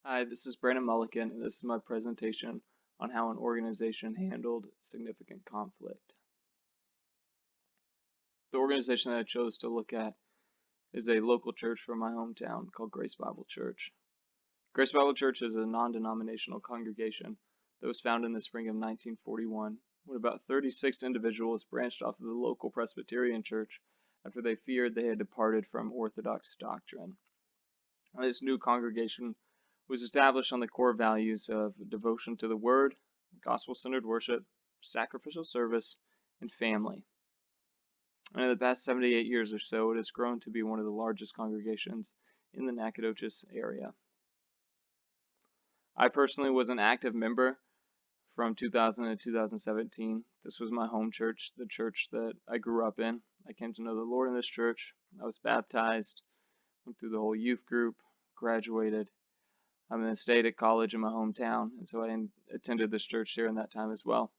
Hi, this is Brandon Mulligan, and this is my presentation on how an organization handled significant conflict. The organization that I chose to look at is a local church from my hometown called Grace Bible Church. Grace Bible Church is a non-denominational congregation that was founded in the spring of 1941 when about 36 individuals branched off of the local Presbyterian church after they feared they had departed from Orthodox doctrine. This new congregation was established on the core values of devotion to the Word, gospel-centered worship, sacrificial service, and family. And in the past 78 years or so, it has grown to be one of the largest congregations in the Nacogdoches area. I personally was an active member from 2000 to 2017. This was my home church, the church that I grew up in. I came to know the Lord in this church. I was baptized, went through the whole youth group, graduated. I'm in a stayed at college in my hometown, and so I attended this church during that time as well.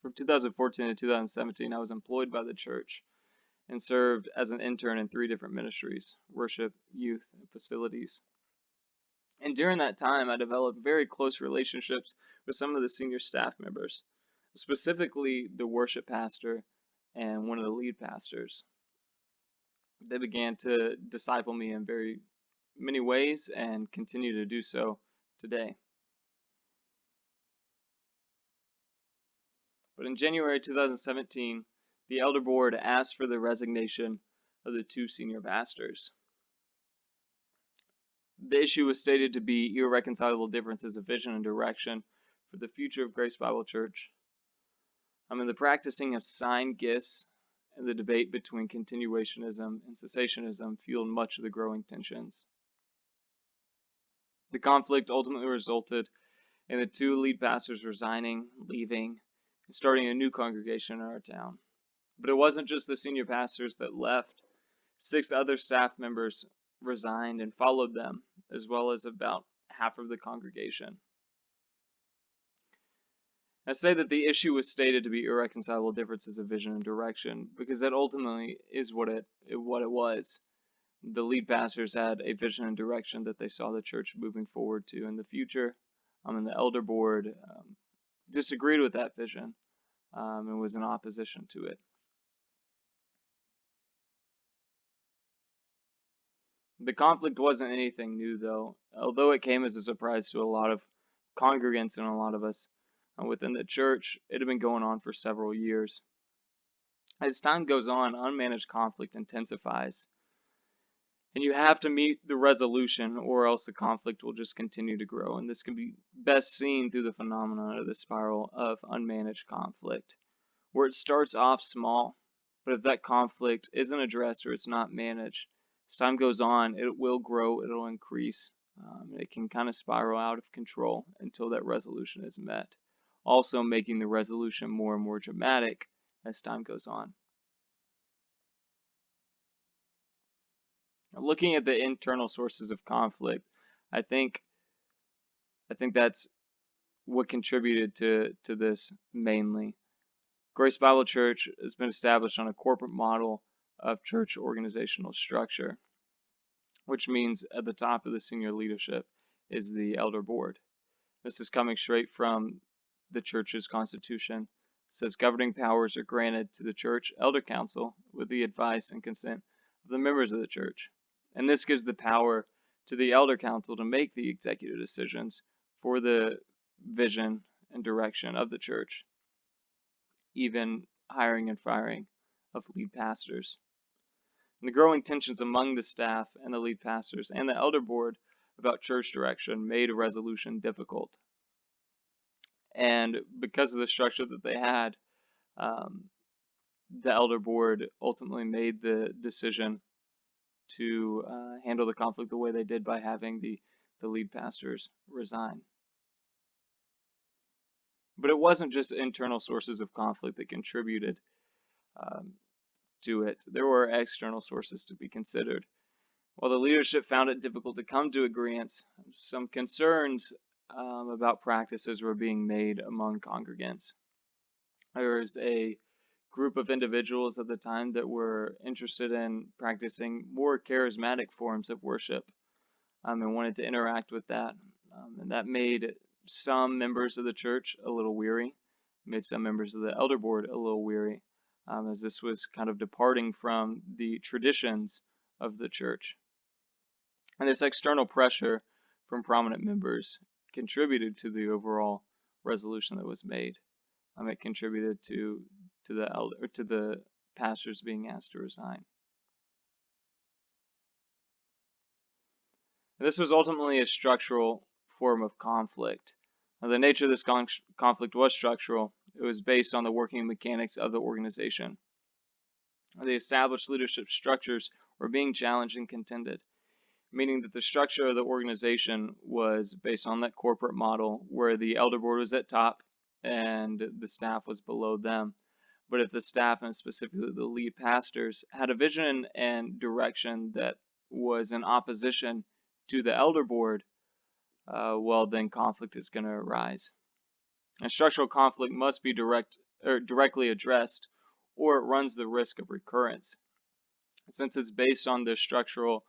From 2014 to 2017, I was employed by the church and served as an intern in 3 different ministries: worship, youth, and facilities. And during that time, I developed very close relationships with some of the senior staff members, specifically the worship pastor and one of the lead pastors. They began to disciple me in very many ways and continue to do so today. But in January 2017, the elder board asked for the resignation of the 2 senior pastors. The issue was stated to be irreconcilable differences of vision and direction for the future of Grace Bible Church. The practicing of sign gifts and the debate between continuationism and cessationism fueled much of the growing tensions. The conflict ultimately resulted in the 2 lead pastors resigning, leaving, and starting a new congregation in our town. But it wasn't just the senior pastors that left. 6 other staff members resigned and followed them, as well as about half of the congregation. I say that the issue was stated to be irreconcilable differences of vision and direction because that ultimately is what it was. The lead pastors had a vision and direction that they saw the church moving forward to in the future, and the elder board disagreed with that vision and was in opposition to it. The conflict wasn't anything new, though, although it came as a surprise to a lot of congregants and a lot of us within the church. It had been going on for several years. As time goes on, unmanaged conflict intensifies, and you have to meet the resolution or else the conflict will just continue to grow. And this can be best seen through the phenomenon of the spiral of unmanaged conflict, where it starts off small, but if that conflict isn't addressed or it's not managed, as time goes on, it will grow, it'll increase. It can kind of spiral out of control until that resolution is met, also making the resolution more and more dramatic as time goes on. Now, looking at the internal sources of conflict, I think that's what contributed to this mainly. Grace Bible Church has been established on a corporate model of church organizational structure, which means at the top of the senior leadership is the elder board. This is coming straight from the church's constitution. It says governing powers are granted to the church elder council with the advice and consent of the members of the church. And this gives the power to the elder council to make the executive decisions for the vision and direction of the church, even hiring and firing of lead pastors. And the growing tensions among the staff and the lead pastors and the elder board about church direction made a resolution difficult. And because of the structure that they had, the elder board ultimately made the decision to handle the conflict the way they did by having the lead pastors resign. But it wasn't just internal sources of conflict that contributed to it. There were external sources to be considered. While the leadership found it difficult to come to agreements, some concerns about practices were being made among congregants. There was a group of individuals at the time that were interested in practicing more charismatic forms of worship. and wanted to interact with that. And that made some members of the church a little weary, made some members of the elder board a little weary, as this was kind of departing from the traditions of the church. And this external pressure from prominent members contributed to the overall resolution that was made. It contributed to the pastors being asked to resign. And this was ultimately a structural form of conflict. Now, the nature of this conflict was structural. It was based on the working mechanics of the organization. The established leadership structures were being challenged and contended, meaning that the structure of the organization was based on that corporate model where the elder board was at top and the staff was below them. But if the staff, and specifically the lead pastors, had a vision and direction that was in opposition to the elder board, well, then conflict is going to arise. And structural conflict must be directly addressed, or it runs the risk of recurrence. Since it's based on the structural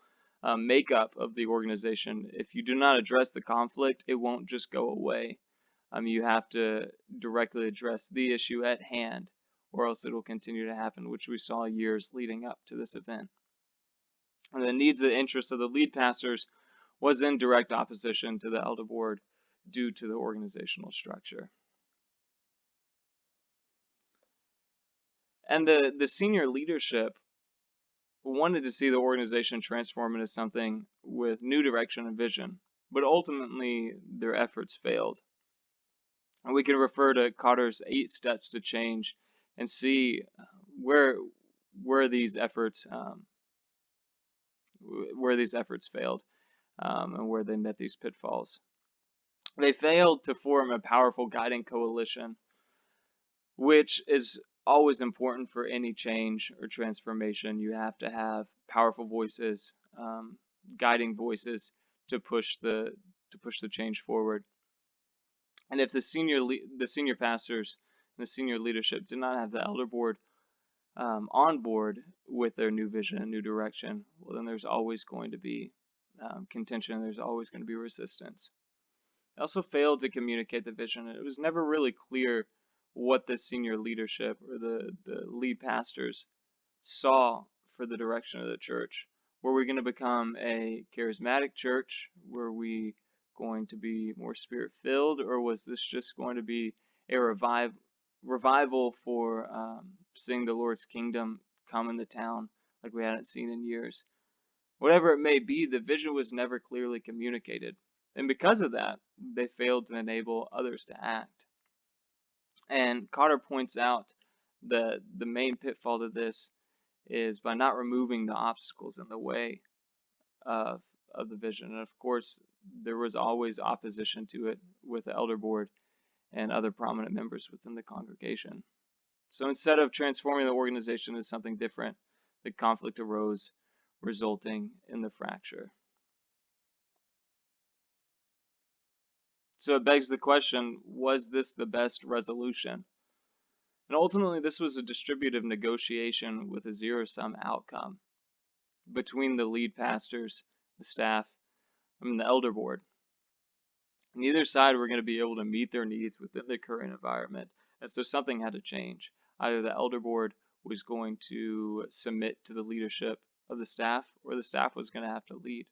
makeup of the organization, if you do not address the conflict, it won't just go away. You have to directly address the issue at hand, or else it will continue to happen, which we saw years leading up to this event. And the needs and interests of the lead pastors was in direct opposition to the elder board due to the organizational structure. And the senior leadership wanted to see the organization transform into something with new direction and vision, but ultimately their efforts failed. And we can refer to Cotter's 8 steps to change and see where these efforts failed, and where they met these pitfalls. They failed to form a powerful guiding coalition, which is always important for any change or transformation. You have to have powerful voices, guiding voices to push the change forward. And if the senior pastors and the senior leadership did not have the elder board on board with their new vision and new direction, well, then there's always going to be contention. There's always going to be resistance. They also failed to communicate the vision. It was never really clear what the senior leadership or the lead pastors saw for the direction of the church. Were we going to become a charismatic church? Were we going to be more spirit-filled? Or was this just going to be a revival for seeing the Lord's kingdom come in the town like we hadn't seen in years? Whatever it may be, the vision was never clearly communicated. And because of that, they failed to enable others to act. And Cotter points out that the main pitfall to this is by not removing the obstacles in the way of the vision. And of course, there was always opposition to it with the elder board and other prominent members within the congregation. So instead of transforming the organization into something different, the conflict arose, resulting in the fracture. So it begs the question, was this the best resolution? And ultimately, this was a distributive negotiation with a zero-sum outcome between the lead pastors, the staff, and the elder board. Neither side were going to be able to meet their needs within the current environment, and so something had to change. Either the elder board was going to submit to the leadership of the staff, or the staff was going to have to lead.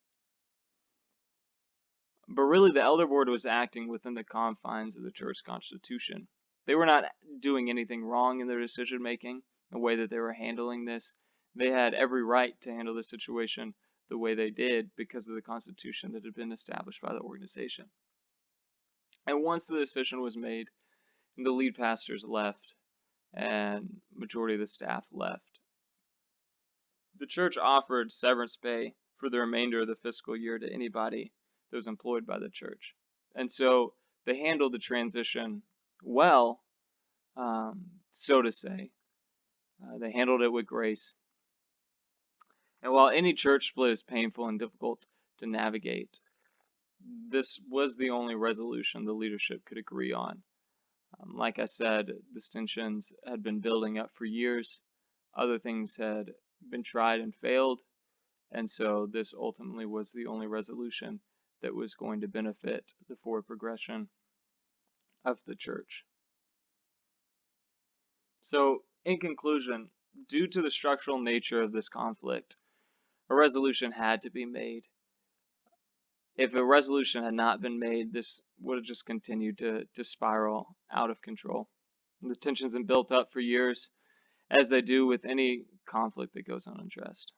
But really, the elder board was acting within the confines of the church constitution. They were not doing anything wrong in their decision making, the way that they were handling this. They had every right to handle the situation the way they did because of the constitution that had been established by the organization. And once the decision was made, the lead pastors left and majority of the staff left, the church offered severance pay for the remainder of the fiscal year to anybody that was employed by the church. And so they handled the transition well, so to say. They handled it with grace. And while any church split is painful and difficult to navigate, this was the only resolution the leadership could agree on. Like I said, the tensions had been building up for years. Other things had been tried and failed, And so this ultimately was the only resolution that was going to benefit the forward progression of the church. So, in conclusion, due to the structural nature of this conflict, a resolution had to be made. If a resolution had not been made, this would have just continued to spiral out of control. The tensions have built up for years, as they do with any conflict that goes unaddressed.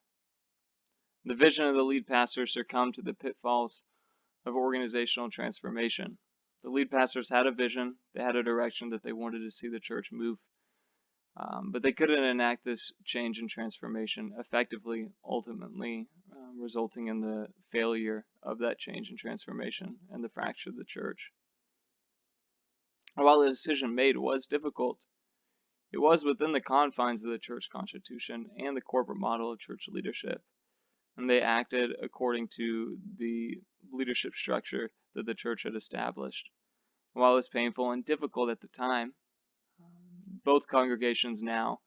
The vision of the lead pastor succumbed to the pitfalls of organizational transformation. The lead pastors had a vision, they had a direction that they wanted to see the church move, but they couldn't enact this change and transformation effectively, ultimately resulting in the failure of that change and transformation and the fracture of the church. While the decision made was difficult, it was within the confines of the church constitution and the corporate model of church leadership, and they acted according to the leadership structure that the church had established. While it was painful and difficult at the time, both congregations now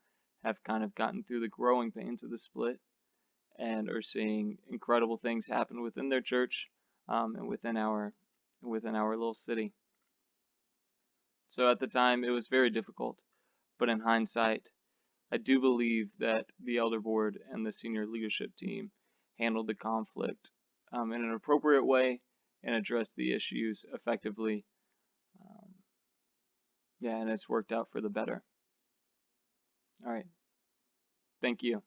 have kind of gotten through the growing pains of the split and are seeing incredible things happen within their church and within our little city. So at the time, it was very difficult, but in hindsight, I do believe that the elder board and the senior leadership team handled the conflict in an appropriate way and addressed the issues effectively. And it's worked out for the better. All right. Thank you.